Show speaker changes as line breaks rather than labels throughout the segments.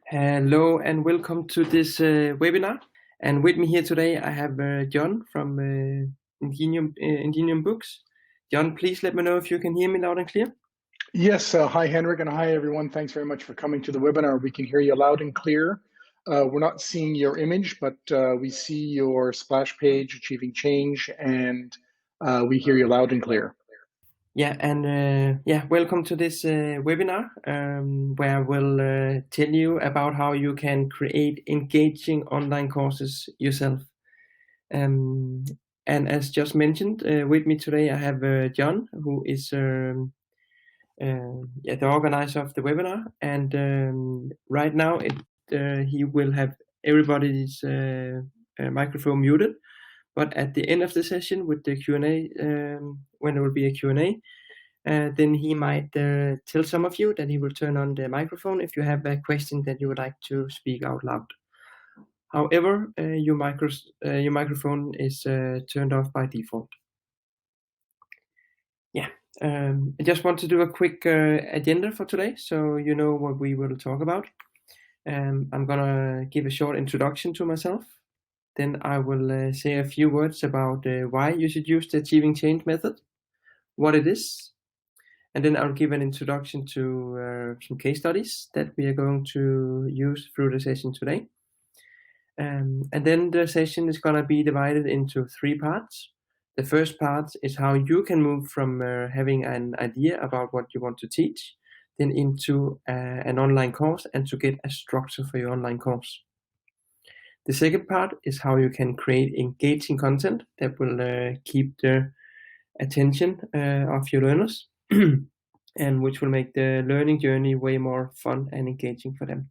Hello and welcome to this webinar. And with me here today, I have John from Ingenium Books. John, please let me know if you can hear me loud and clear.
Yes, hi Henrik, and hi everyone. Thanks very much for coming to the webinar. We can hear you loud and clear. We're not seeing your image, but we see your splash page, Achieving Change, and we hear you loud and clear.
Yeah, and welcome to this webinar where we'll tell you about how you can create engaging online courses yourself. And as just mentioned, with me today I have John, who is the organizer of the webinar, and right now he will have everybody's microphone muted, but at the end of the session with the Q&A, when there will be a Q&A, then he might tell some of you that he will turn on the microphone if you have a question that you would like to speak out loud. However, your microphone is turned off by default. Yeah. I just want to do a quick agenda for today, so you know what we will talk about. I'm gonna give a short introduction to myself. Then I will say a few words about why you should use the Achieving Change method, what it is, and then I'll give an introduction to some case studies that we are going to use through the session today. And then the session is gonna be divided into 3 parts. The first part is how you can move from having an idea about what you want to teach, then into an online course and to get a structure for your online course. The second part is how you can create engaging content that will keep the attention of your learners and which will make the learning journey way more fun and engaging for them.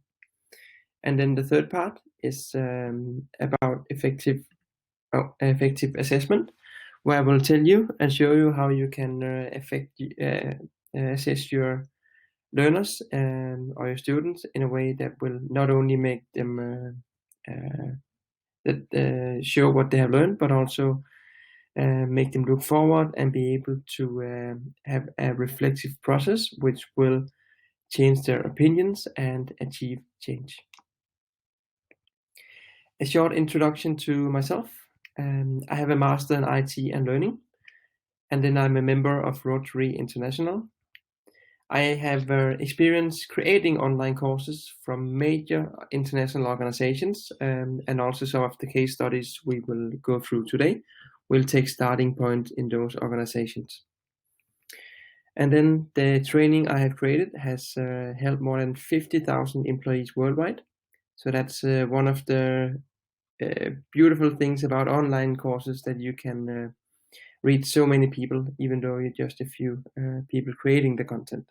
And then the third part is about effective assessment, where I will tell you and show you how you can assess your learners or your students in a way that will not only make them show what they have learned, but also make them look forward and be able to have a reflexive process which will change their opinions and achieve change. A short introduction to myself. I have a master in IT and learning, and then I'm a member of Rotary International. I have experience creating online courses from major international organizations, and also some of the case studies we will go through today will take starting point in those organizations. And then the training I have created has helped more than 50,000 employees worldwide. So that's one of the beautiful things about online courses, that you can reach so many people, even though you're just a few people creating the content.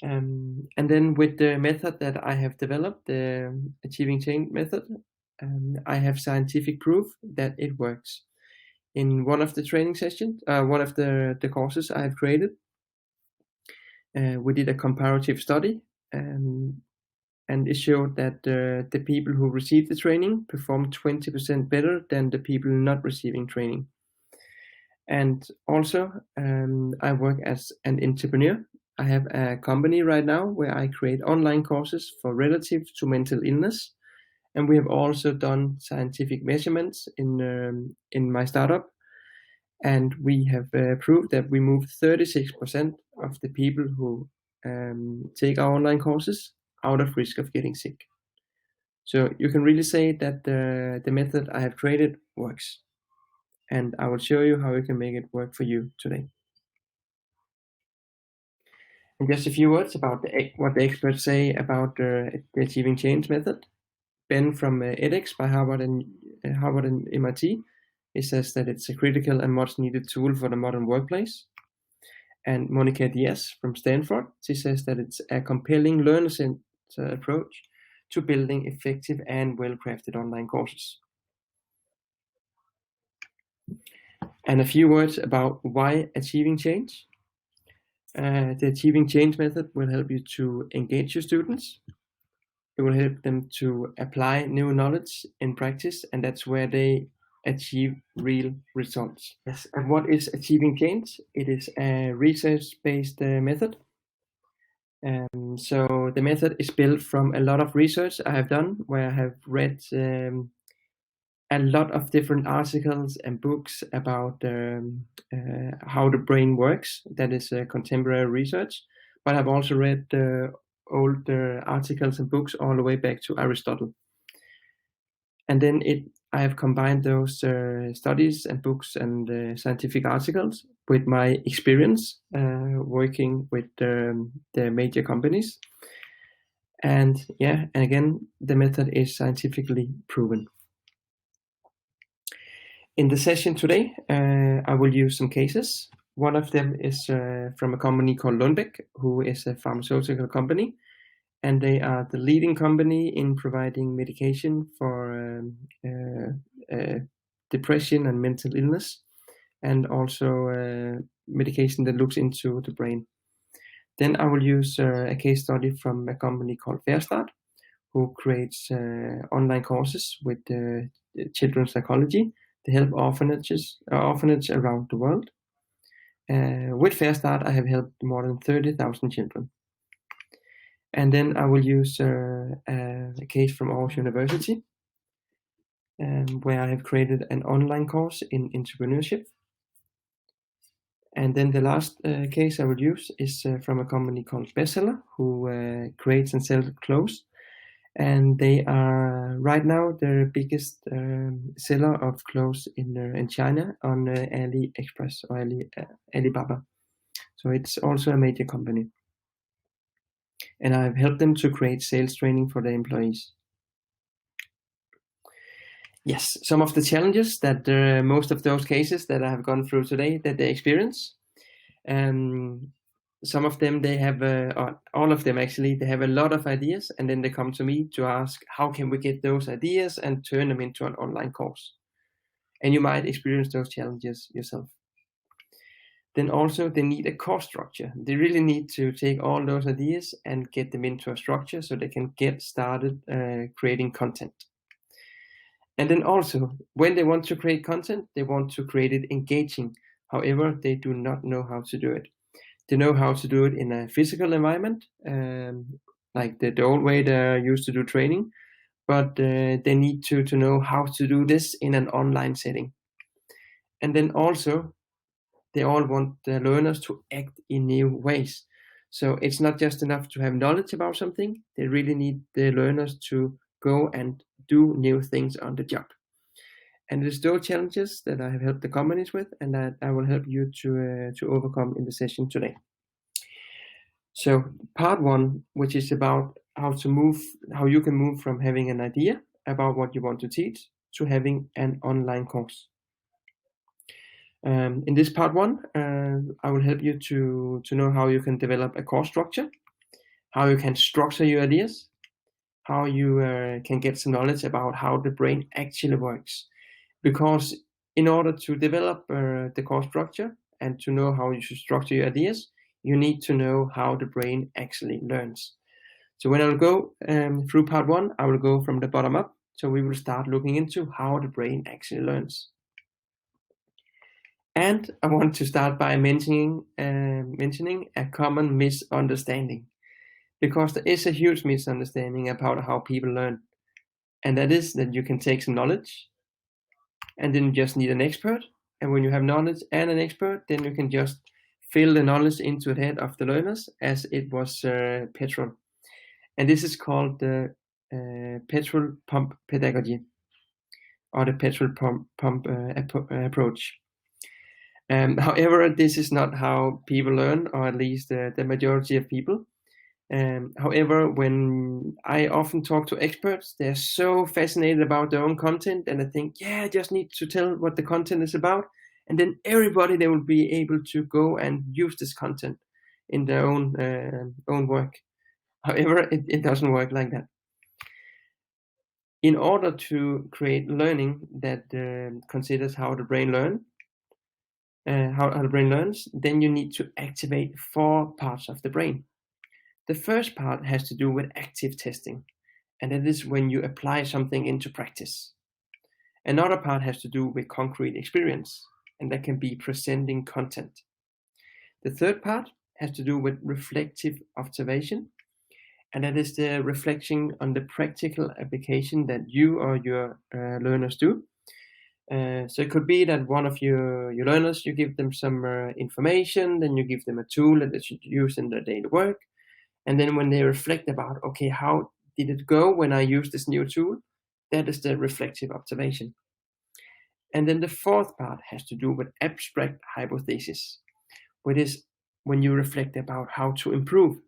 And then with the method that I have developed, the Achieving Change method, I have scientific proof that it works. In one of the training sessions, one of the courses I have created, we did a comparative study, and it showed that the people who received the training performed 20% better than the people not receiving training. And also, I work as an entrepreneur. I have a company right now where I create online courses for relatives to mental illness. And we have also done scientific measurements in my startup. And we have proved that we moved 36% of the people who take our online courses out of risk of getting sick. So you can really say that the method I have created works. And I will show you how you can make it work for you today. And just a few words about what the experts say about the Achieving Change method. Ben from edX by Harvard and MIT, he says that it's a critical and much needed tool for the modern workplace. And Monica Diaz from Stanford, she says that it's a compelling learner-centered approach to building effective and well-crafted online courses. And a few words about why Achieving Change. The Achieving Change method will help you to engage your students. It will help them to apply new knowledge in practice, and that's where they achieve real results. Yes. And what is Achieving Change? It is a research-based method So the method is built from a lot of research I have done, where I have read a lot of different articles and books about how the brain works. That is contemporary research. But I've also read old articles and books all the way back to Aristotle. And then I have combined those studies and books and scientific articles with my experience working with the major companies. And again, the method is scientifically proven. In the session today, I will use some cases. One of them is from a company called Lundbeck, who is a pharmaceutical company, and they are the leading company in providing medication for depression and mental illness, and also medication that looks into the brain. Then I will use a case study from a company called Fairstart, who creates online courses with children's psychology to help orphanages around the world. With Fairstart, I have helped more than 30,000 children. And then I will use a case from Aarhus University, where I have created an online course in entrepreneurship. And then the last case I will use is from a company called Bestseller, who creates and sells clothes. And they are right now the biggest seller of clothes in China on AliExpress or Alibaba. So it's also a major company. And I've helped them to create sales training for their employees. Yes, some of the challenges that most of those cases that I have gone through today that they experience. Some of them, they have, or all of them actually, they have a lot of ideas, and then they come to me to ask, how can we get those ideas and turn them into an online course? And you might experience those challenges yourself. Then also they need a course structure. They really need to take all those ideas and get them into a structure so they can get started creating content. And then also, when they want to create content, they want to create it engaging. However, they do not know how to do it. They know how to do it in a physical environment, like the old way they used to do training, but they need to know how to do this in an online setting. And then also, they all want the learners to act in new ways. So it's not just enough to have knowledge about something. They really need the learners to go and do new things on the job. And it's those challenges that I have helped the companies with, and that I will help you to overcome in the session today. So part one, which is about how you can move from having an idea about what you want to teach to having an online course. In this part one, I will help you to know how you can develop a course structure, how you can structure your ideas, how you can get some knowledge about how the brain actually works. Because in order to develop the course structure and to know how you should structure your ideas, you need to know how the brain actually learns. So when I will go through part one, I will go from the bottom up. So we will start looking into how the brain actually learns. And I want to start by mentioning a common misunderstanding, because there is a huge misunderstanding about how people learn. And that is that you can take some knowledge and then you just need an expert. And when you have knowledge and an expert, then you can just fill the knowledge into the head of the learners as it was petrol. And this is called the petrol pump pedagogy, or the petrol pump approach. However, this is not how people learn, or at least the majority of people. However, when I often talk to experts, they're so fascinated about their own content, and I think, I just need to tell what the content is about, and then everybody, they will be able to go and use this content in their own work. However, it doesn't work like that. In order to create learning that considers how the brain learns, then you need to activate 4 parts of the brain. The first part has to do with active testing, and that is when you apply something into practice. Another part has to do with concrete experience, and that can be presenting content. The third part has to do with reflective observation, and that is the reflection on the practical application that you or your learners do. So it could be that one of your learners, you give them some information, then you give them a tool that they should use in their daily work. And then when they reflect about, okay, how did it go when I used this new tool? That is the reflective observation. And then the fourth part has to do with abstract hypothesis, which is when you reflect about how to improve.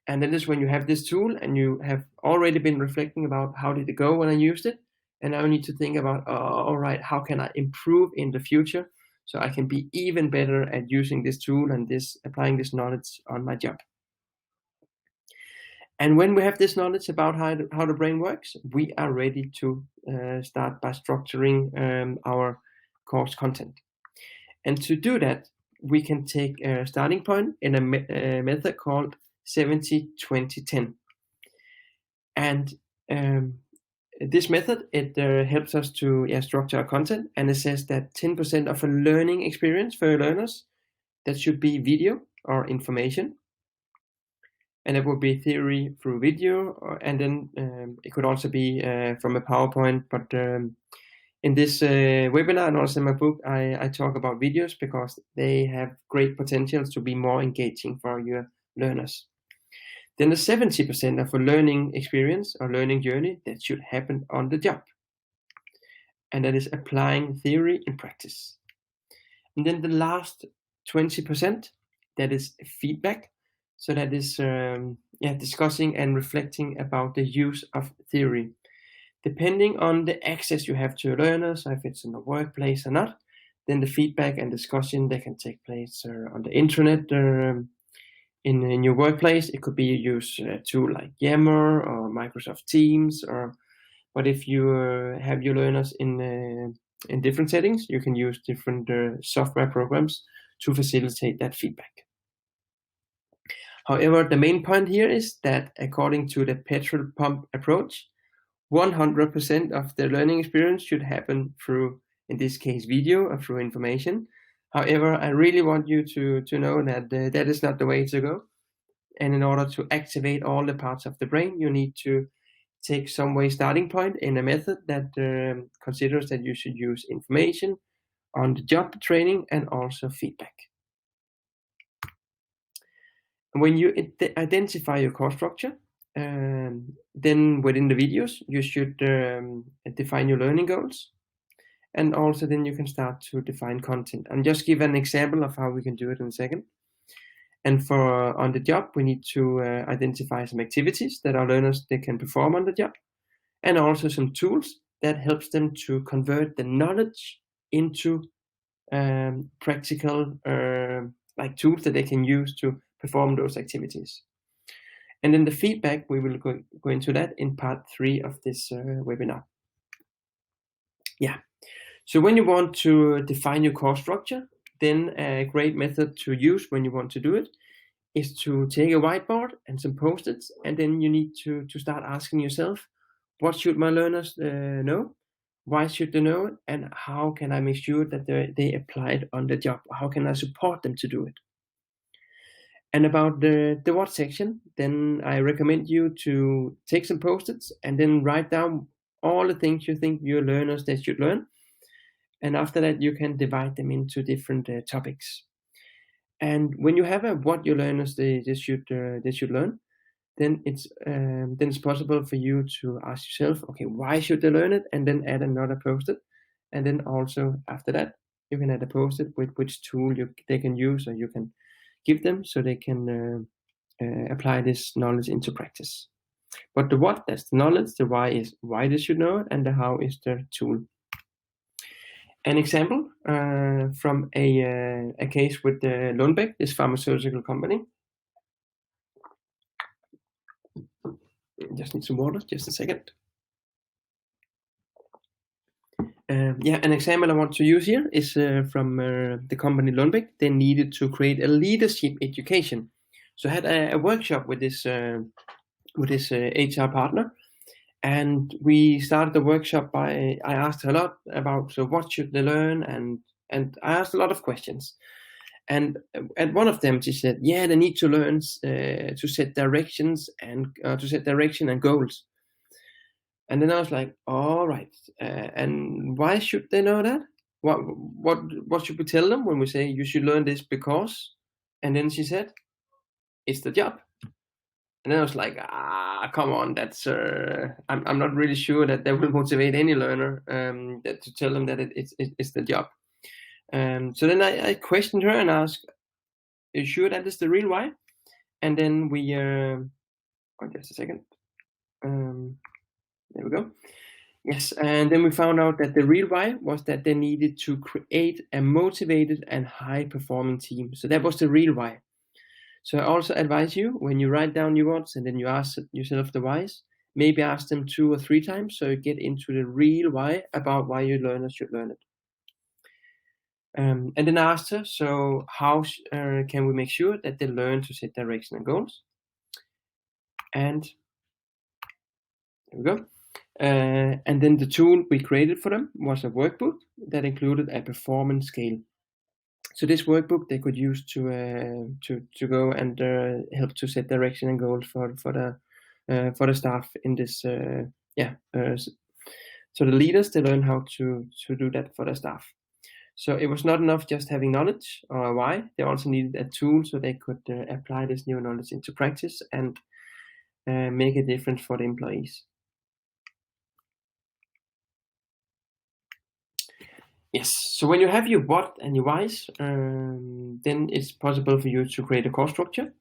And that is when you have this tool and you have already been reflecting about how did it go when I used it. And now I need to think about, all right, how can I improve in the future so I can be even better at using this tool and applying this knowledge on my job. And when we have this knowledge about how the brain works, we are ready to start by structuring our course content. And to do that, we can take a starting point in a method called 70-20-10. And this method, it helps us to structure our content, and it says that 10% of a learning experience for your learners, that should be video or information. And it would be theory through video, and then it could also be from a PowerPoint. But in this webinar and also in my book, I talk about videos because they have great potential to be more engaging for your learners. Then the 70% of a learning experience or learning journey, that should happen on the job. And that is applying theory in practice. And then the last 20%, that is feedback. So that is discussing and reflecting about the use of theory. Depending on the access you have to your learners, if it's in the workplace or not, then the feedback and discussion, they can take place on the internet in your workplace. It could be you use a tool like Yammer or Microsoft Teams, but if you have your learners in different settings, you can use different software programs to facilitate that feedback. However, the main point here is that according to the petrol pump approach, 100% of the learning experience should happen through, in this case, video or through information. However, I really want you to know that that is not the way to go. And in order to activate all the parts of the brain, you need to take some way starting point in a method that considers that you should use information, on the job training, and also feedback. When you identify your course structure, then within the videos, you should define your learning goals. And also then you can start to define content. And just give an example of how we can do it in a second. And for on the job, we need to identify some activities that our learners, they can perform on the job. And also some tools that helps them to convert the knowledge into practical like tools that they can use to perform those activities. And then the feedback, we will go into that in part 3 of this webinar. Yeah. So when you want to define your course structure, then a great method to use when you want to do it is to take a whiteboard and some post-its, and then you need to start asking yourself, what should my learners know? Why should they know it? And how can I make sure that they apply it on the job? How can I support them to do it? And about the what section, then I recommend you to take some post-its and then write down all the things you think your learners they should learn. And after that, you can divide them into different topics. And when you have a what your learners they should learn, then it's possible for you to ask yourself, okay, why should they learn it? And then add another post-it. And then also after that, you can add a post-it with which tool they can use, or you can give them so they can apply this knowledge into practice. But the what, that's the knowledge. The why is why they should know it, and the how is the tool. An example from a case with Lundbeck, this pharmaceutical company. Just need some water, just a second. An example I want to use here is from the company Lundbeck. They needed to create a leadership education. So I had a workshop with this HR partner, and we started the workshop by I asked her a lot about what should they learn, and I asked a lot of questions. And at one of them, she said, yeah, they need to learn to set directions and to set direction and goals. And then I was like, all right, and why should they know that? What should we tell them when we say you should learn this because? And then she said, it's the job. And then I was like, come on, that's I'm not really sure that will motivate any learner to tell them that it's the job. So then I questioned her and asked, are you sure that is the real why? And then we, just a second. There we go. Yes, and then we found out that the real why was that they needed to create a motivated and high-performing team. So that was the real why. So I also advise you, when you write down your words and then you ask yourself the whys, maybe ask them 2 or 3 times so you get into the real why about why your learners should learn it. And then I asked her, so how can we make sure that they learn to set direction and goals? And there we go. And then the tool we created for them was a workbook that included a performance scale. So this workbook they could use to go and help to set direction and goals for the staff in this so the leaders, they learn how to do that for the staff. So it was not enough just having knowledge or why. They also needed a tool so they could apply this new knowledge into practice and make a difference for the employees. Yes, so when you have your what and your whys, then it's possible for you to create a course structure.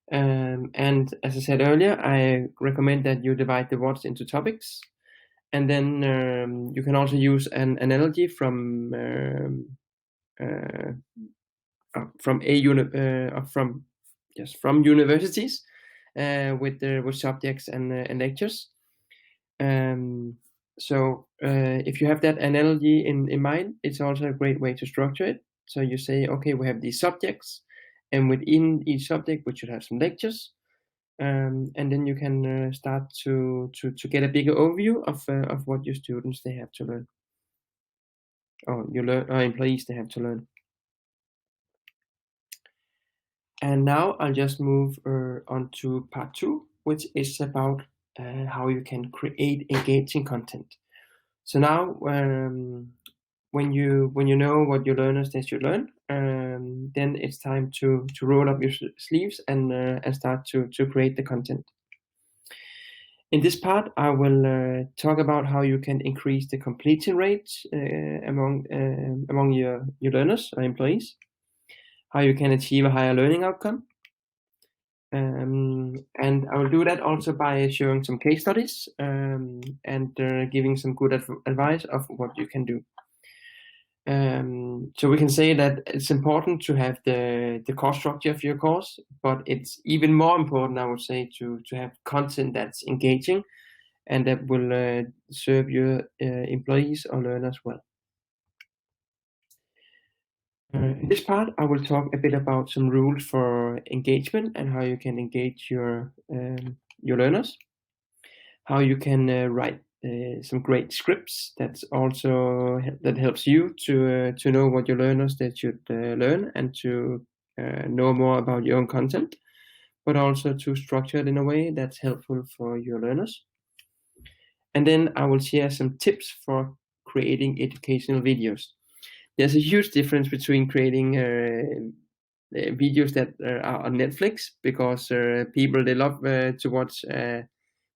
And as I said earlier, I recommend that you divide the what's into topics. And then you can also use an analogy from universities with subjects and lectures. So if you have that analogy in mind, it's also a great way to structure it. So you say, okay, we have these subjects, and within each subject we should have some lectures, and then you can start to get a bigger overview of what your students they have to learn, or your employees they have to learn. And now I'll just move on to part 2, which is about how you can create engaging content. So now, when you know what your learners they should learn, then it's time to roll up your sleeves and start to create the content. In this part, I will talk about how you can increase the completion rate among your learners or employees, how you can achieve a higher learning outcome. And I will do that also by showing some case studies and giving some good advice of what you can do. So we can say that it's important to have the course structure of your course, but it's even more important, I would say, to have content that's engaging and that will serve your employees or learners well. In this part, I will talk a bit about some rules for engagement and how you can engage your learners, how you can write some great scripts that helps you to know what your learners they should learn and to know more about your own content, but also to structure it in a way that's helpful for your learners. And then I will share some tips for creating educational videos. There's a huge difference between creating videos that are on Netflix, because people they love to watch a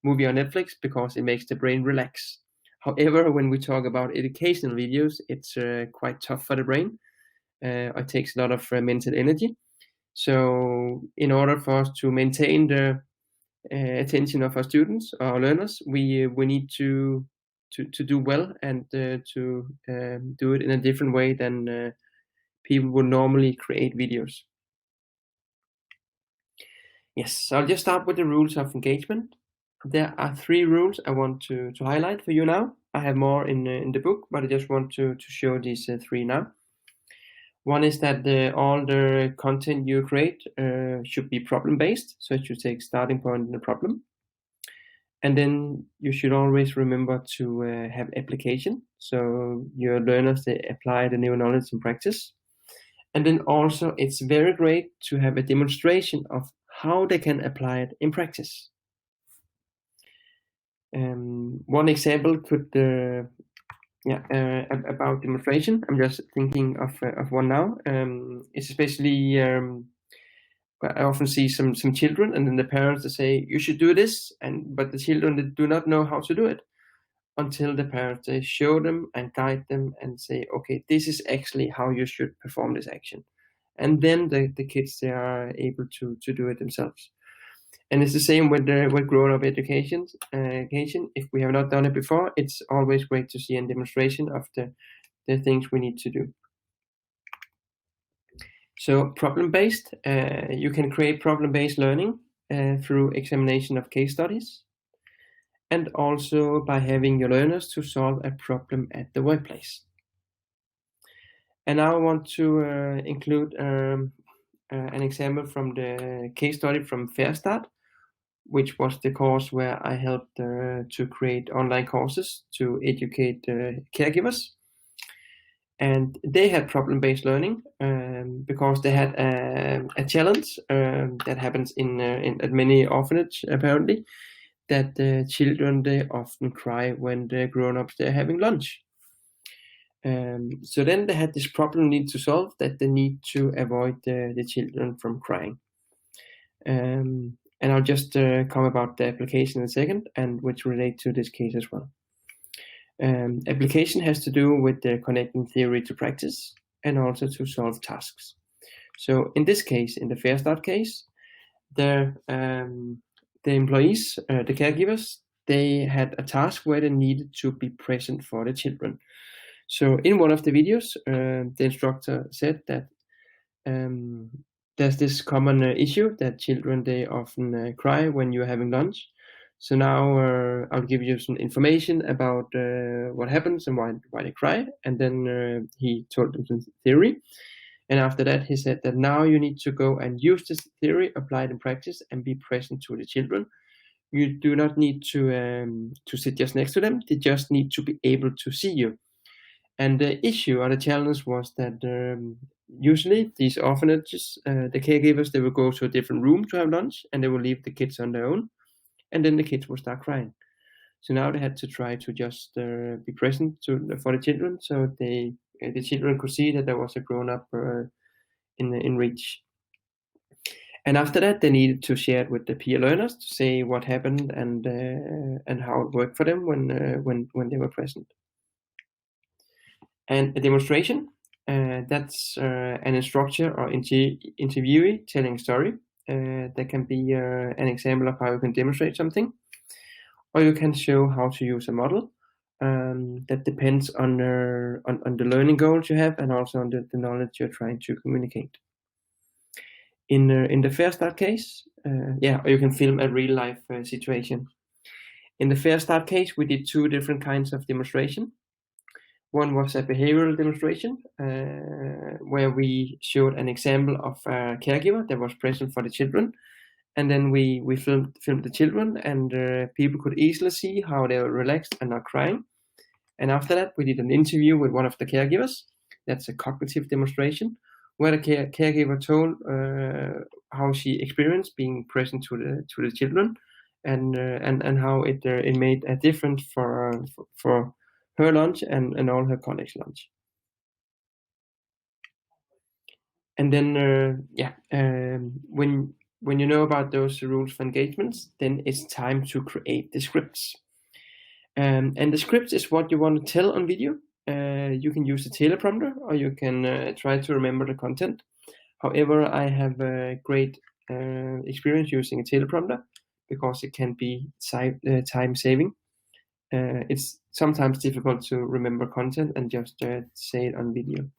movie on Netflix because it makes the brain relax. However, when we talk about educational videos, it's quite tough for the brain. It takes a lot of mental energy. So in order for us to maintain the attention of our students, our learners, we need to do well and to do it in a different way than people would normally create videos. Yes, so I'll just start with the rules of engagement. There are 3 rules I want to highlight for you now. I have more in the book, but I just want to show these 3 now. One is that all the content you create should be problem-based, so it should take starting point in the problem. And then you should always remember to have application, so your learners they apply the new knowledge in practice. And then also it's very great to have a demonstration of how they can apply it in practice. One example could about demonstration. I'm just thinking of one now. It's especially I often see some children, and then the parents, they say you should do this, but the children, they do not know how to do it until the parents, they show them and guide them and say, okay, this is actually how you should perform this action, and then the kids, they are able to do it themselves. And it's the same with grown-up education. If we have not done it before, it's always great to see a demonstration of the things we need to do. So problem-based, you can create problem-based learning through examination of case studies, and also by having your learners to solve a problem at the workplace. And now I want to include an example from the case study from Fair Start, which was the course where I helped to create online courses to educate caregivers. And they had problem-based learning because they had a challenge that happens at many orphanages, apparently, that the children, they often cry when the grown-ups, they're having lunch. So then they had this problem need to solve, that they need to avoid the children from crying. And I'll just come about the application in a second, and which relate to this case as well. Application has to do with connecting theory to practice and also to solve tasks. So in this case, in the Fair Start case, the employees, the caregivers, they had a task where they needed to be present for the children. So in one of the videos, the instructor said that there's this common issue that children, they often cry when you're having lunch. So now I'll give you some information about what happens and why they cry. And then he told them some theory. And after that, he said that now you need to go and use this theory, apply it in practice, and be present to the children. You do not need to sit just next to them. They just need to be able to see you. And the issue or the challenge was that usually these orphanages, the caregivers, they will go to a different room to have lunch, and they will leave the kids on their own. And then the kids will start crying. So now they had to try to just be present for the children, so the children could see that there was a grown-up in reach. And after that, they needed to share it with the peer learners to say what happened and how it worked for them when they were present. And a demonstration, that's an instructor or interviewee telling a story. That can be an example of how you can demonstrate something, or you can show how to use a model. That depends on the learning goals you have, and also on the knowledge you're trying to communicate. In the Fair Start case, or you can film a real life situation. In the Fair Start case, we did two different kinds of demonstration. One was a behavioral demonstration, where we showed an example of a caregiver that was present for the children. And then we filmed the children, and people could easily see how they were relaxed and not crying. And after that, we did an interview with one of the caregivers. That's a cognitive demonstration, where the caregiver told how she experienced being present to the children, and how it made a difference for her lunch and all her colleagues' lunch. And then when you know about those rules for engagements, then it's time to create the scripts. And the scripts is what you want to tell on video. You can use the teleprompter, or you can try to remember the content. However, I have a great experience using a teleprompter because it can be time saving. It's sometimes difficult to remember content and just say it on video.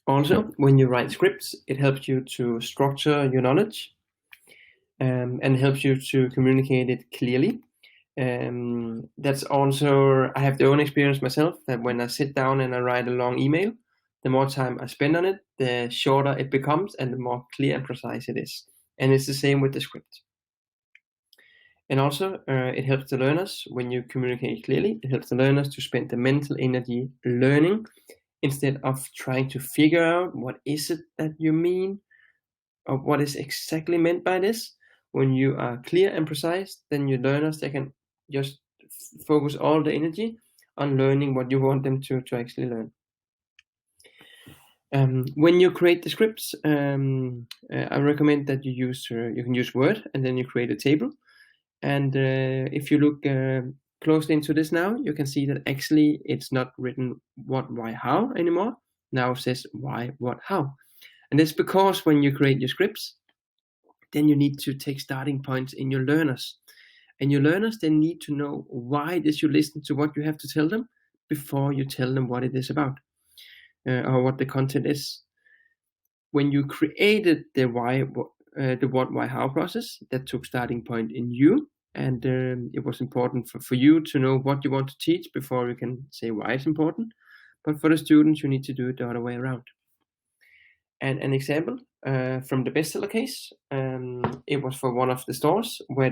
Also, when you write scripts, it helps you to structure your knowledge and helps you to communicate it clearly. That's also, I have the own experience myself, that when I sit down and I write a long email, the more time I spend on it, the shorter it becomes and the more clear and precise it is. And it's the same with the script. And also, it helps the learners when you communicate clearly. It helps the learners to spend the mental energy learning instead of trying to figure out what is it that you mean or what is exactly meant by this. When you are clear and precise, then your learners, they can just focus all the energy on learning what you want them to actually learn. When you create the scripts, I recommend that you can use Word, and then you create a table. And if you look closely into this now, you can see that actually it's not written what, why, how anymore. Now it says why, what, how. And that's because when you create your scripts, then you need to take starting points in your learners. And your learners, they need to know why they should listen to what you have to tell them before you tell them what it is about, or what the content is. When you created the what, why, how process, that took starting point in you. And it was important for you to know what you want to teach before you can say why it's important. But for the students, you need to do it the other way around. And an example from the bestseller case, it was for one of the stores where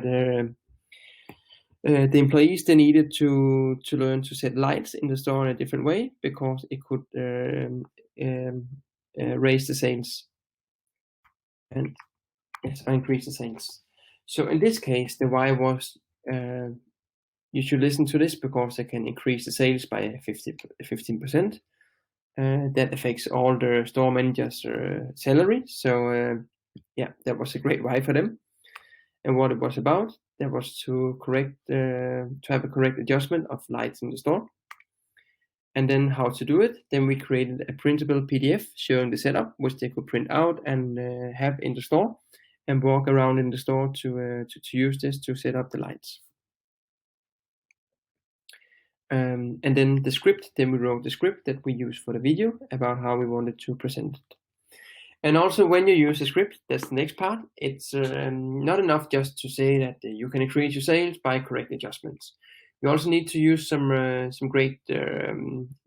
the employees, they needed to learn to set lights in the store in a different way because it could raise the sales and increase the sales. So in this case, the why was you should listen to this because it can increase the sales by 15%. That affects all the store managers' salary. So yeah, that was a great why for them. And what it was about, that was to have a correct adjustment of lights in the store. And then how to do it. Then we created a printable PDF showing the setup, which they could print out and have in the store and walk around in the store to use this to set up the lights. And then the script, then we wrote the script that we use for the video about how we wanted to present it. And also when you use a script, that's the next part. It's not enough just to say that you can increase your sales by correct adjustments. You also need to use some great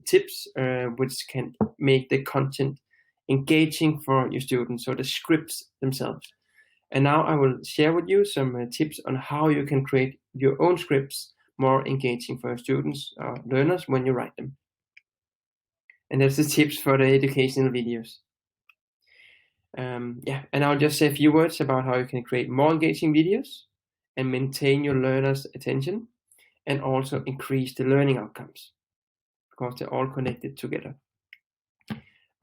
tips which can make the content engaging for your students, so the scripts themselves. And now I will share with you some tips on how you can create your own scripts more engaging for your students or learners when you write them. And that's the tips for the educational videos. Yeah, and I'll just say a few words about how you can create more engaging videos and maintain your learners' attention and also increase the learning outcomes because they're all connected together.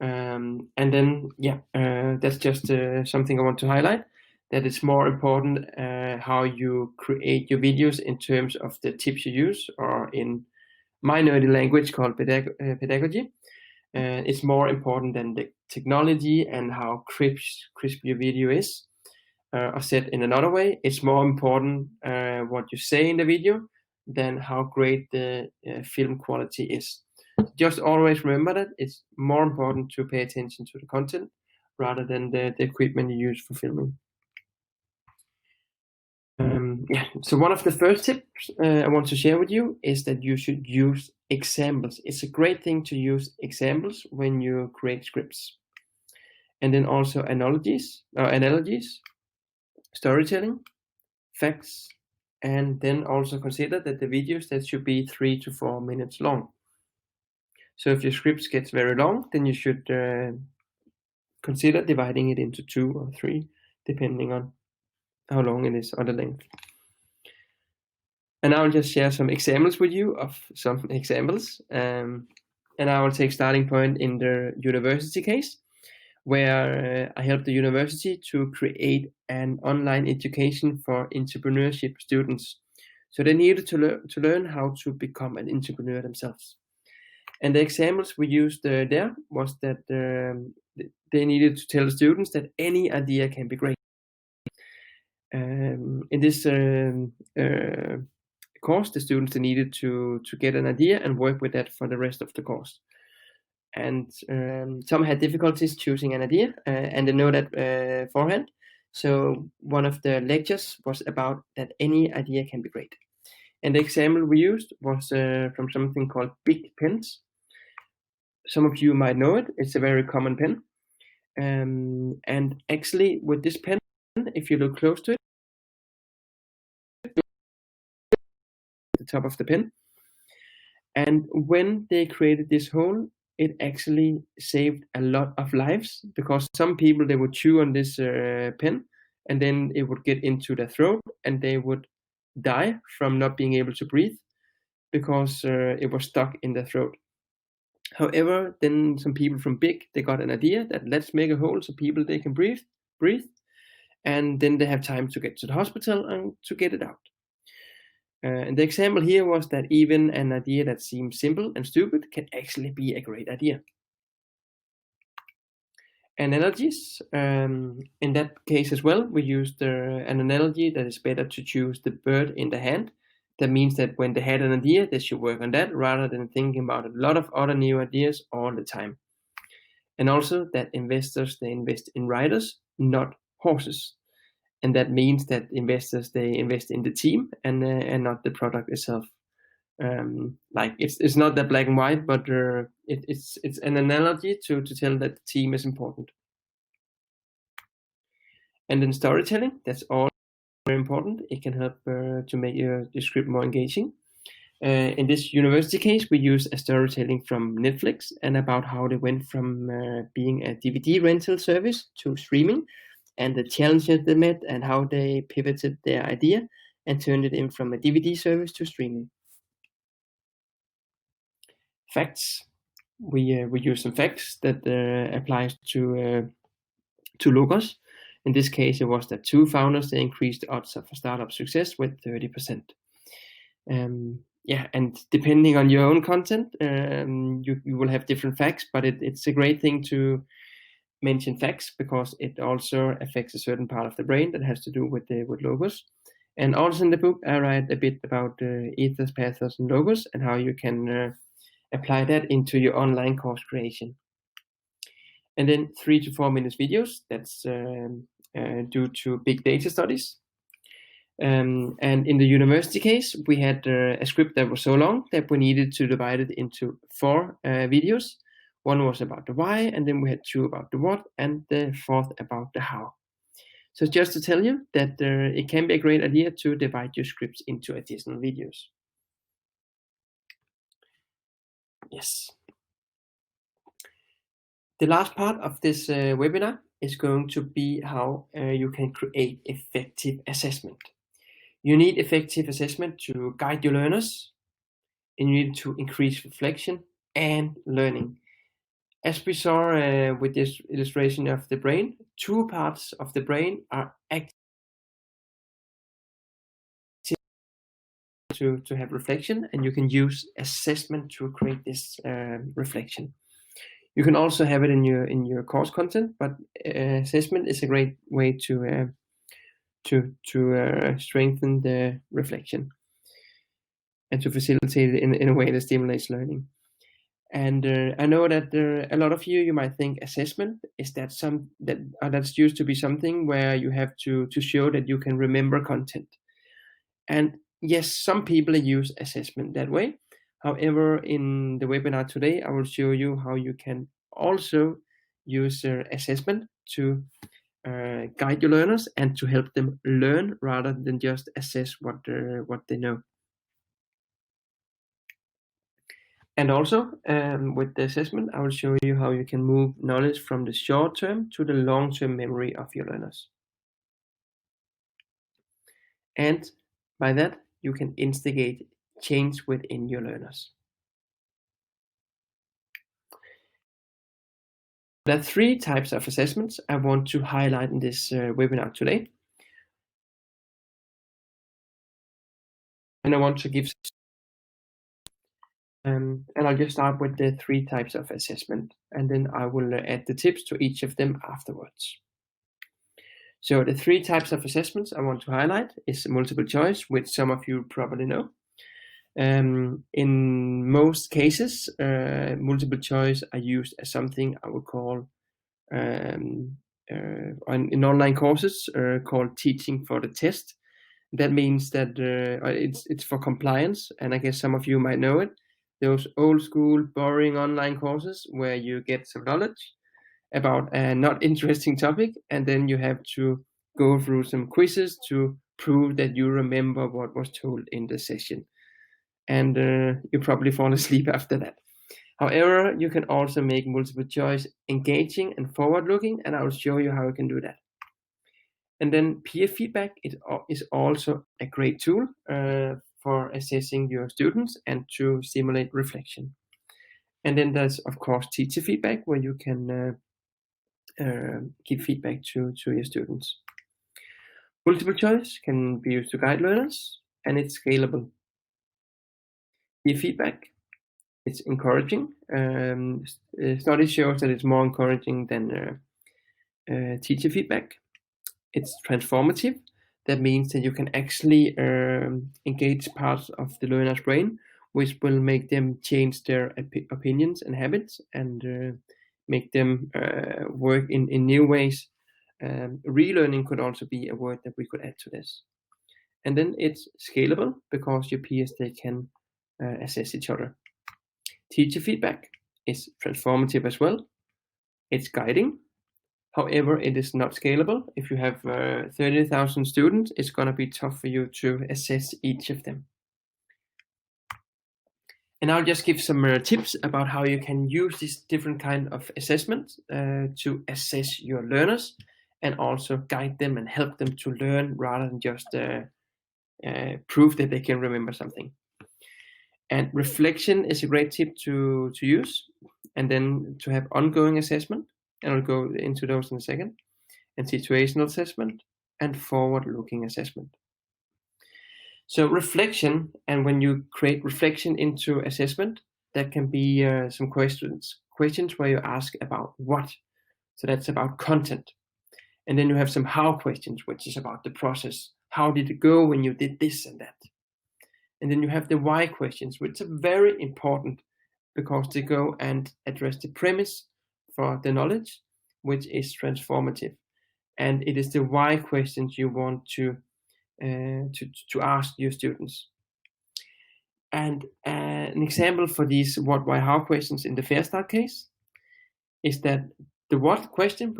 And then, yeah, that's just something I want to highlight, that it's more important how you create your videos in terms of the tips you use, or in my nerdy language called pedagogy. It's more important than the technology and how crisp your video is. Or said in another way, it's more important what you say in the video than how great the film quality is. Just always remember that it's more important to pay attention to the content rather than the equipment you use for filming. Yeah. So one of the first tips I want to share with you is that you should use examples. It's a great thing to use examples when you create scripts. And then also analogies, storytelling, facts, and then also consider that the videos that should be 3 to 4 minutes long. So if your scripts gets very long, then you should consider dividing it into 2 or 3, depending on how long it is or the length. And I'll just share some examples with you of some examples. And I will take starting point in the university case, where I helped the university to create an online education for entrepreneurship students. So they needed to learn how to become an entrepreneur themselves. And the examples we used there was that they needed to tell the students that any idea can be great. In this course, the students needed to get an idea and work with that for the rest of the course. And some had difficulties choosing an idea, and they know that beforehand. So one of the lectures was about that any idea can be great. And the example we used was from something called Big Pens. Some of you might know it. It's a very common pen. And actually with this pen, if you look close to it, top of the pen. And when they created this hole, it actually saved a lot of lives, because some people, they would chew on this pen, and then it would get into their throat, and they would die from not being able to breathe, because it was stuck in their throat. However, then some people from Big, they got an idea that let's make a hole so people, they can breathe, and then they have time to get to the hospital and to get it out. And the example here was that even an idea that seems simple and stupid can actually be a great idea. Analogies, in that case as well, we used an analogy that is better to choose the bird in the hand. That means that when they had an idea, they should work on that rather than thinking about a lot of other new ideas all the time. And also that investors, they invest in riders, not horses. And that means that investors, they invest in the team and not the product itself. Like it's not that black and white, but it's an analogy to tell that the team is important. And then storytelling, that's all very important. It can help to make your script more engaging. In this university case, we use a storytelling from Netflix and about how they went from being a DVD rental service to streaming, and the challenges they met and how they pivoted their idea and turned it in from a DVD service to streaming. Facts. We use some facts that applies to logos. In this case, it was that 2 founders, they increased the odds of a startup success with 30%. And depending on your own content, you will have different facts, but it's a great thing to mention facts, because it also affects a certain part of the brain that has to do with logos. And also in the book, I write a bit about ethos, pathos, and logos, and how you can apply that into your online course creation. And then 3 to 4 minutes videos, that's due to big data studies. And in the university case, we had a script that was so long that we needed to divide it into 4 videos. 1 was about the why, and then we had 2 about the what, and the 4th about the how. So just to tell you that it can be a great idea to divide your scripts into additional videos. Yes. The last part of this webinar is going to be how you can create effective assessment. You need effective assessment to guide your learners, and you need to increase reflection and learning. As we saw with this illustration of the brain, 2 parts of the brain are active to have reflection, and you can use assessment to create this reflection. You can also have it in your course content, but assessment is a great way to strengthen the reflection and to facilitate it in a way that stimulates learning. And I know that a lot of you might think assessment is that's used to be something where you have to show that you can remember content. And yes, some people use assessment that way. However, in the webinar today, I will show you how you can also use assessment to guide your learners and to help them learn rather than just assess what they know. And also, with the assessment, I will show you how you can move knowledge from the short-term to the long-term memory of your learners. And by that, you can instigate change within your learners. There are 3 types of assessments I want to highlight in this webinar today. And I want to give and I'll just start with the 3 types of assessment, and then I will add the tips to each of them afterwards. So the 3 types of assessments I want to highlight is multiple choice, which some of you probably know. In most cases, multiple choice are used as something I would call in online courses called teaching for the test. That means that it's for compliance, and I guess some of you might know it. Those old school, boring online courses where you get some knowledge about a not interesting topic, and then you have to go through some quizzes to prove that you remember what was told in the session. and you probably fall asleep after that. However, you can also make multiple choice engaging and forward-looking, and I will show you how you can do that. And then peer feedback is also a great tool for assessing your students and to stimulate reflection. And then there's, of course, teacher feedback, where you can give feedback to your students. Multiple choice can be used to guide learners, and it's scalable. Peer feedback, it's encouraging. Studies show that it's more encouraging than teacher feedback. It's transformative. That means that you can actually engage parts of the learner's brain, which will make them change their opinions and habits, and make them work in new ways. Relearning could also be a word that we could add to this. And then it's scalable, because your peers, they can assess each other. Teacher feedback is transformative as well. It's guiding. However, it is not scalable. If you have 30,000 students, it's going to be tough for you to assess each of them. And I'll just give some tips about how you can use this different kind of assessment to assess your learners, and also guide them and help them to learn, rather than just prove that they can remember something. And reflection is a great tip to use, and then to have ongoing assessment, and I'll go into those in a second, and situational assessment, and forward-looking assessment. So reflection, and when you create reflection into assessment, that can be some questions where you ask about what. So that's about content. And then you have some how questions, which is about the process. How did it go when you did this and that? And then you have the why questions, which are very important, because they go and address the premise for the knowledge, which is transformative. And it is the why questions you want to ask your students. And an example for these what, why, how questions in the Fair Start case is that the what question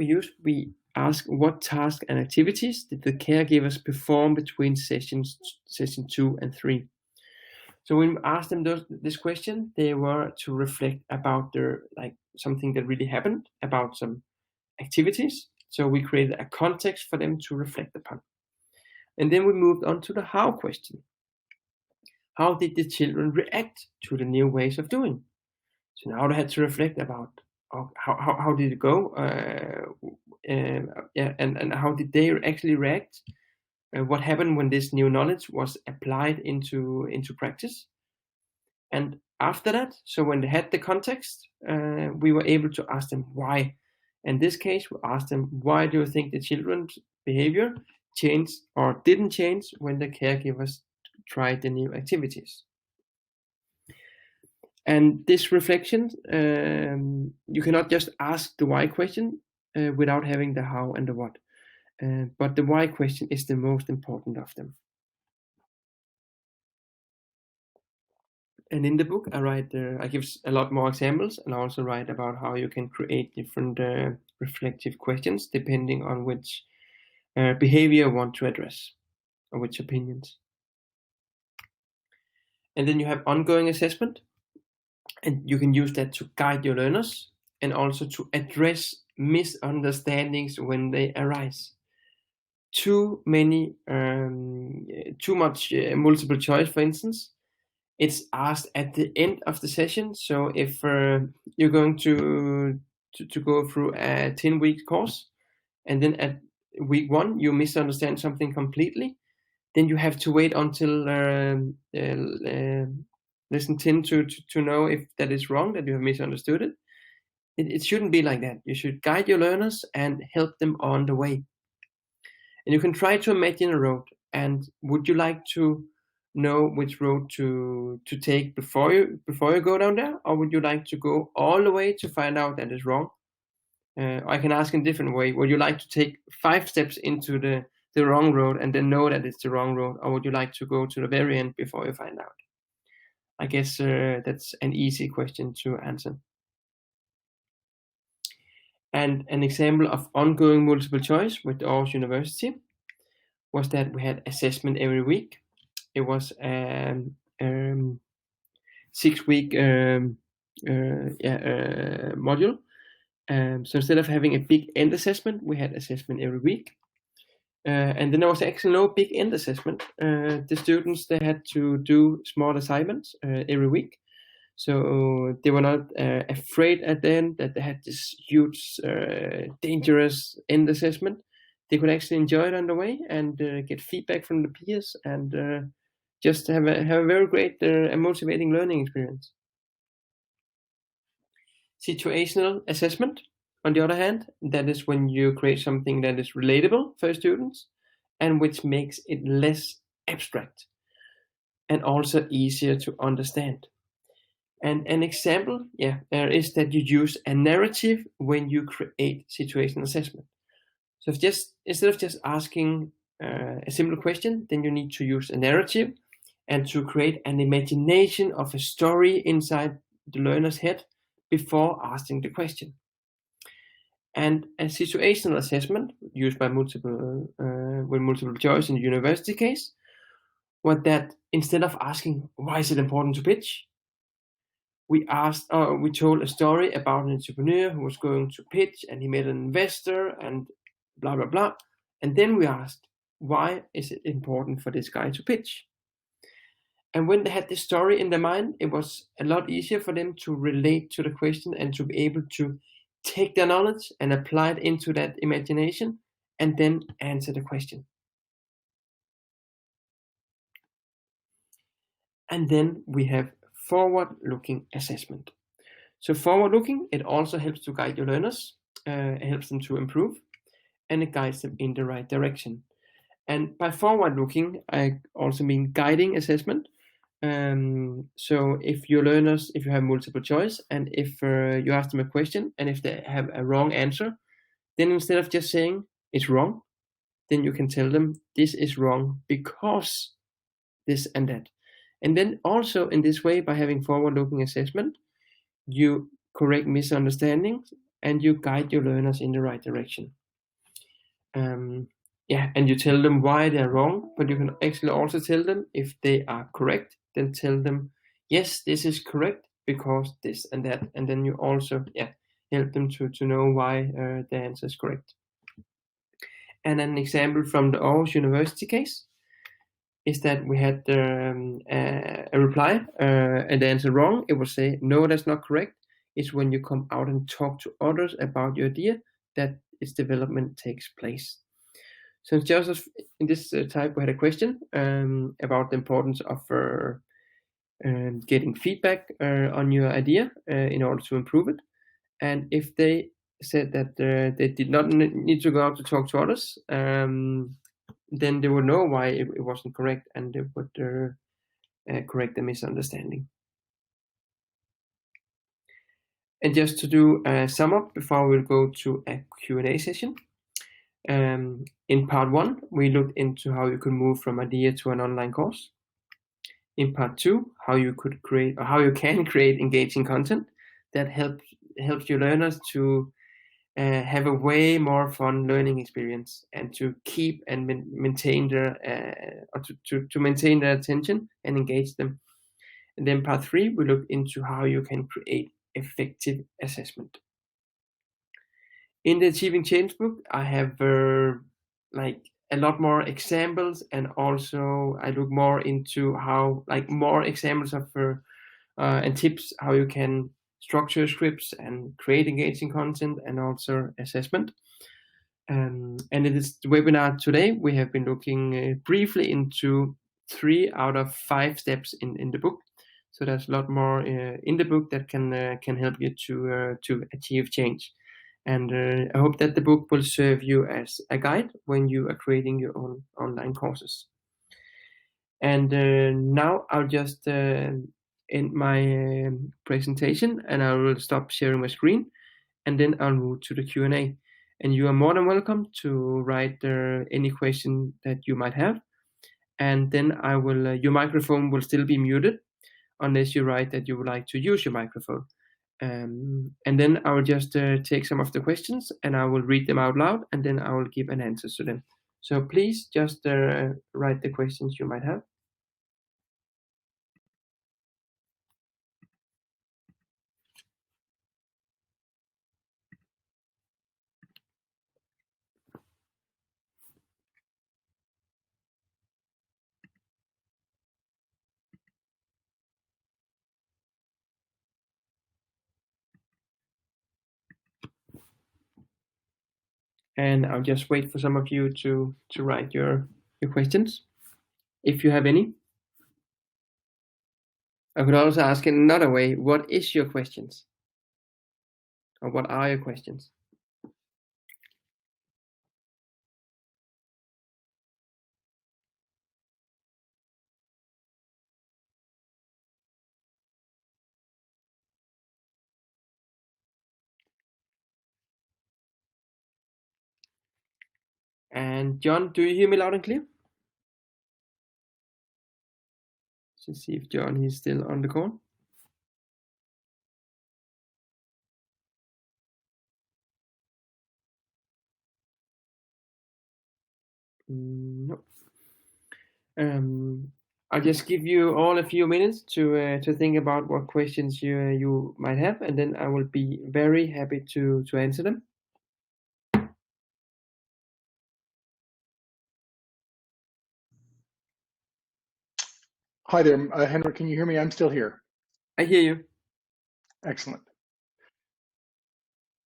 we ask what tasks and activities did the caregivers perform between session 2 and 3. So when we asked them this question, they were to reflect about something that really happened, about some activities. So we created a context for them to reflect upon. And then we moved on to the how question. How did the children react to the new ways of doing? So now they had to reflect about how did it go, and how did they actually react? What happened when this new knowledge was applied into practice? And after that, so when they had the context, we were able to ask them why. In this case, we asked them, why do you think the children's behavior changed or didn't change when the caregivers tried the new activities? And this reflection, you cannot just ask the why question without having the how and the what. But the why question is the most important of them. And in the book, I give a lot more examples, and I also write about how you can create different reflective questions depending on which behavior you want to address, or which opinions. And then you have ongoing assessment, and you can use that to guide your learners and also to address misunderstandings when they arise. Too much multiple choice, for instance, it's asked at the end of the session. So if you're going to go through a 10-week course, and then at week 1 you misunderstand something completely, then you have to wait until lesson 10 to know if that is wrong, that you have misunderstood it. It shouldn't be like that. You should guide your learners and help them on the way. And you can try to imagine a road. And would you like to know which road to take before you go down there, or would you like to go all the way to find out that is wrong? I can ask in a different way. Would you like to take 5 steps into the wrong road and then know that it's the wrong road, or would you like to go to the very end before you find out? I guess that's an easy question to answer. And an example of ongoing multiple choice with the Aarhus University was that we had assessment every week. It was 6-week module. So instead of having a big end assessment, we had assessment every week. And then there was actually no big end assessment. The students, they had to do small assignments every week. So they were not afraid at the end that they had this huge, dangerous end assessment. They could actually enjoy it on the way and get feedback from the peers and just have a very great and motivating learning experience. Situational assessment, on the other hand, that is when you create something that is relatable for students and which makes it less abstract and also easier to understand. And an example, is that you use a narrative when you create situational assessment. So instead of just asking a simple question, then you need to use a narrative and to create an imagination of a story inside the learner's head before asking the question. And a situational assessment used by multiple choice in the university case, was that instead of asking why is it important to pitch, we told a story about an entrepreneur who was going to pitch and he met an investor and blah blah blah, and then we asked why is it important for this guy to pitch. And when they had this story in their mind, it was a lot easier for them to relate to the question and to be able to take their knowledge and apply it into that imagination and then answer the question. And then we have forward-looking assessment. So forward-looking, it also helps to guide your learners, it helps them to improve, and it guides them in the right direction. And by forward-looking, I also mean guiding assessment. So if your learners, if you have multiple choice, and if you ask them a question, and if they have a wrong answer, then instead of just saying it's wrong, then you can tell them this is wrong because this and that. And then also in this way, by having forward-looking assessment, you correct misunderstandings and you guide your learners in the right direction. And you tell them why they're wrong, but you can actually also tell them if they are correct, then tell them, yes, this is correct because this and that. And then you also help them to know why the answer is correct. And an example from the Aarhus University case is that we had a reply and the answer wrong. It will say, no, that's not correct. It's when you come out and talk to others about your idea that its development takes place. So Joseph, in this type, we had a question about the importance of getting feedback on your idea in order to improve it. And if they said that they did not need to go out to talk to others, then they would know why it wasn't correct, and they would correct the misunderstanding. And just to do a sum up before we'll go to a Q&A session. In part 1, we looked into how you could move from idea to an online course. In part 2, how you can create engaging content that helps your learners to have a way more fun learning experience and to keep and maintain their to maintain their attention and engage them. And then part 3, we look into how you can create effective assessment. In the Achieving Change book, I have a lot more examples, and also I look more into how more examples of and tips how you can structure scripts and create engaging content and also assessment. And in this webinar today, we have been looking briefly into 3 out of 5 steps in the book. So there's a lot more in the book that can help you to achieve change. And I hope that the book will serve you as a guide when you are creating your own online courses. And now I'll just end my presentation, and I will stop sharing my screen, and then I'll move to the Q&A. And you are more than welcome to write any question that you might have. And then I will your microphone will still be muted unless you write that you would like to use your microphone. And then I will just take some of the questions and I will read them out loud, and then I will give an answer to them. So please just write the questions you might have. and I'll just wait for some of you to write your questions, if you have any. I could also ask in another way, what is your questions? Or what are your questions? And John, do you hear me loud and clear? Let's see if John is still on the call. No. I'll just give you all a few minutes to think about what questions you might have, and then I will be very happy to answer them.
Hi there, Henrik, can you hear me? I'm still here.
I hear you.
Excellent.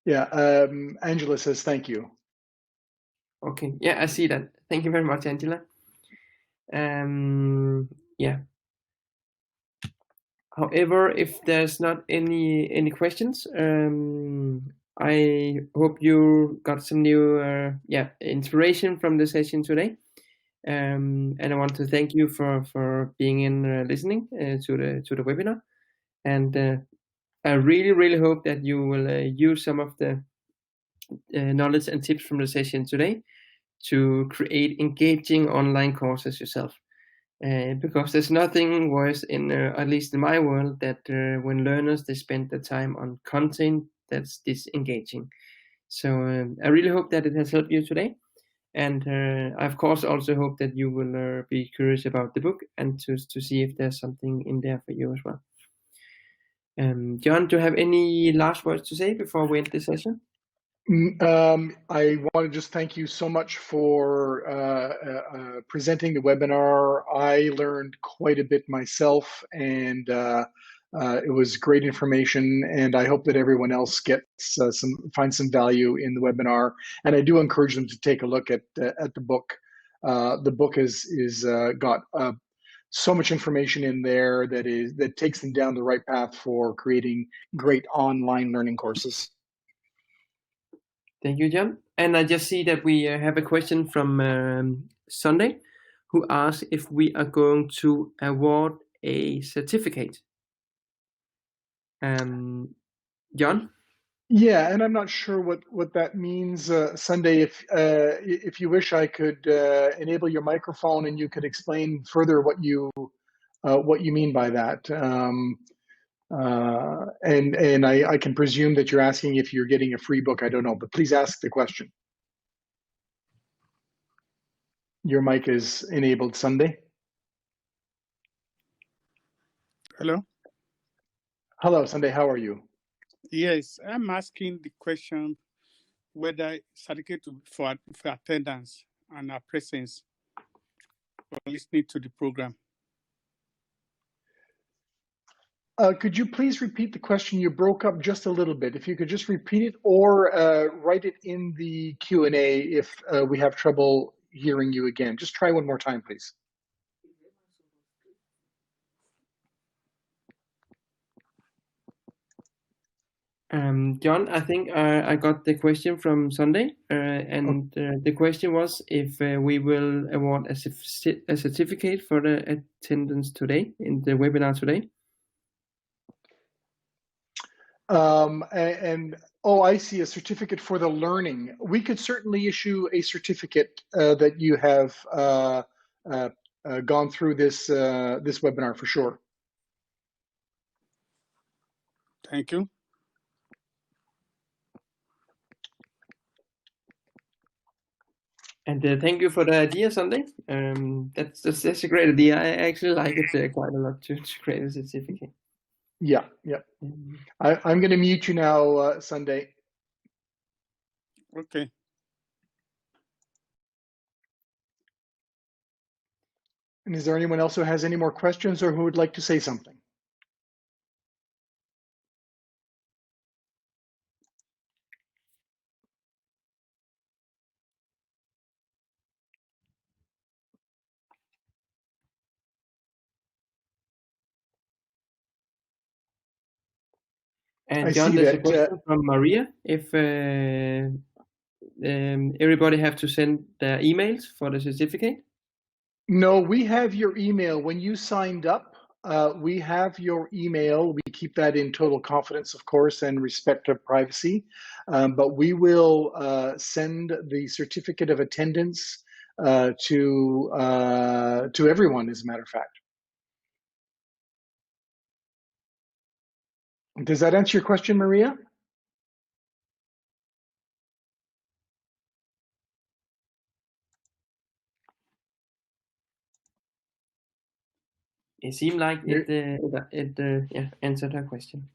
Yeah, Angela says thank you.
Okay, yeah, I see that. Thank you very much, Angela. Yeah. However, if there's not any questions, I hope you got some new inspiration from the session today. And I want to thank you for being in listening to the webinar. And I really hope that you will use some of the knowledge and tips from the session today to create engaging online courses yourself. Because there's nothing worse in, at least in my world, that when learners, they spend their time on content that's disengaging. So I really hope that it has helped you today. And I, of course, also hope that you will be curious about the book and to see if there's something in there for you as well. John, do you have any last words to say before we end the session?
I want to just thank you so much for presenting the webinar. I learned quite a bit myself, and it was great information, and I hope that everyone else gets finds some value in the webinar. And I do encourage them to take a look at the book. The book is got so much information in there that takes them down the right path for creating great online learning courses.
Thank you, John. And I just see that we have a question from Sunday, who asks if we are going to award a certificate. John?
Yeah, and I'm not sure what that means, Sunday. If you wish, I could enable your microphone and you could explain further what you mean by that. And I can presume that you're asking if you're getting a free book. I don't know, but please ask the question. Your mic is enabled, Sunday.
Hello.
Hello, Sunday. How are you?
Yes, I'm asking the question whether certificate for attendance and our presence for listening to the program.
Could you please repeat the question? You broke up just a little bit. If you could just repeat it or write it in the Q&A if we have trouble hearing you again. Just try one more time, please.
John, I think I got the question from Sunday, and the question was if we will award a certificate for the attendance today in the webinar today.
Oh, I see, a certificate for the learning. We could certainly issue a certificate that you have gone through this this webinar for sure.
Thank you.
And thank you for the idea, Sunday. That's a great idea. I actually like it quite a lot to create a certificate.
Yeah. I'm going to mute you now, Sunday.
Okay.
And is there anyone else who has any more questions or who would like to say something?
And
I
John,
see
there's a
that.
question from Maria. If everybody have to send their emails for the certificate?
No, we have your email. When you signed up, we have your email. We keep that in total confidence, of course, and respect of privacy. But we will send the certificate of attendance to everyone, as a matter of fact. Does that answer your question, Maria?
It seemed like it answered her question.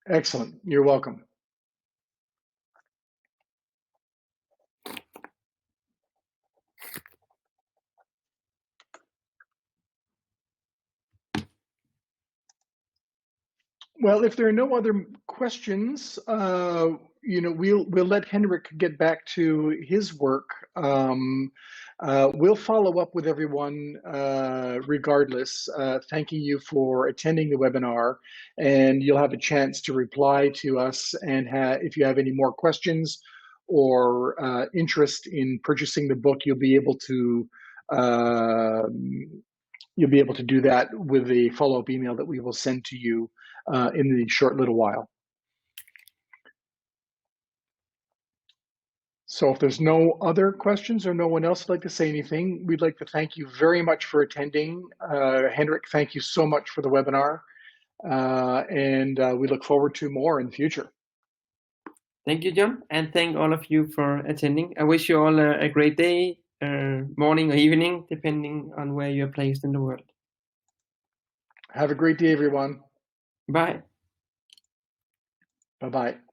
Excellent. You're welcome. Well, if there are no other questions, we'll let Henrik get back to his work. We'll follow up with everyone regardless, thanking you for attending the webinar, and you'll have a chance to reply to us. And if you have any more questions or interest in purchasing the book, you'll be able to do that with a follow-up email that we will send to you in the short little while. So if there's no other questions or no one else would like to say anything, we'd like to thank you very much for attending. Henrik, thank you so much for the webinar. And we look forward to more in the future.
Thank you, John, and thank all of you for attending. I wish you all a great day, morning or evening, depending on where you're placed in the world.
Have a great day, everyone.
Bye.
Bye-bye.